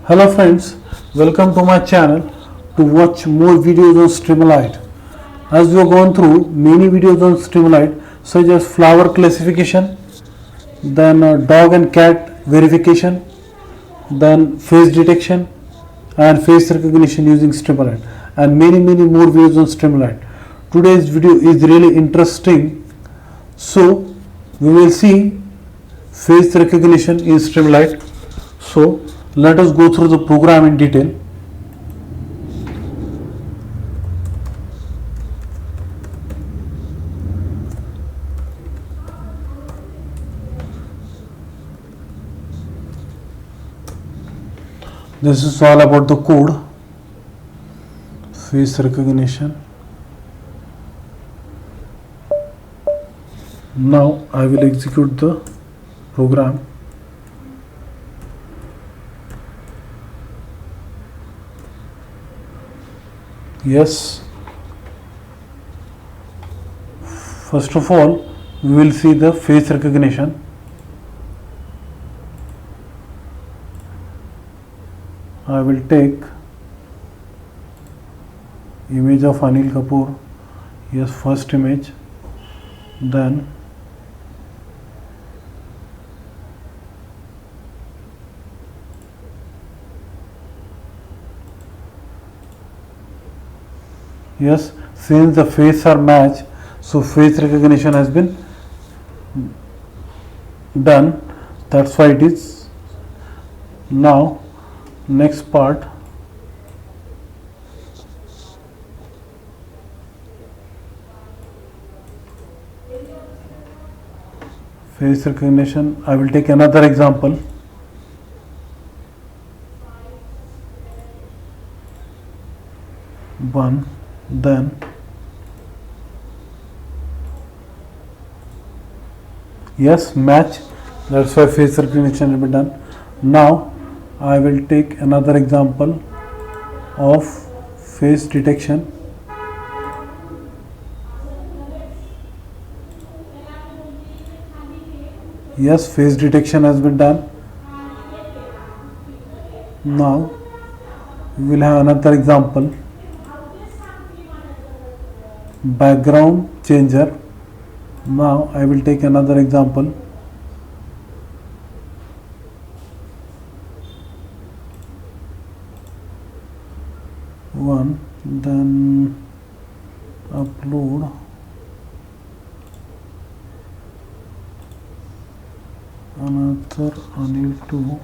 Hello friends, welcome to my channel to watch more videos on streamlit. As we have gone through many videos on streamlit such as flower classification, then dog and cat verification, then face detection and face recognition using streamlit, and many more videos on streamlit. Today's video is really interesting, so we will see face recognition in streamlit. So let us go through the program in detail. This is all about the code, face recognition. Now I will execute the program. Yes, first of all we will see the face recognition. I will take image of Anil Kapoor. Yes, first image, then yes, since the face are matched, so face recognition has been done. That's why it is. Now next part, face recognition. I will take another example. One, then yes, match. That's why face recognition will be done. Now I will take another example of face detection. Yes, face detection has been done. Now we will have another example, background changer. Now I will take another example, one, then upload, another Anil 2,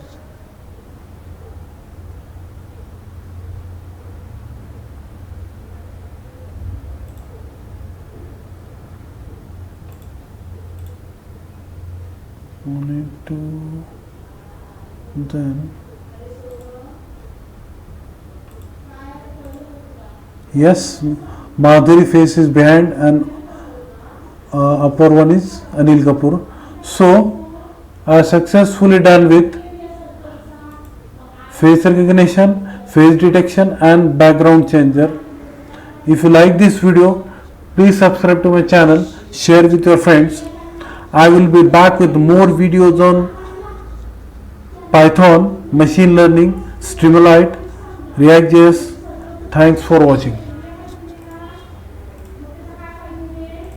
Anil 2, then yes, Madhuri face is behind and upper one is Anil Kapoor. So I successfully done with face recognition, face detection and background changer. If you like this video, please subscribe to my channel, share with your friends. I will be back with more videos on Python, machine learning, streamlit, React.js. Thanks for watching.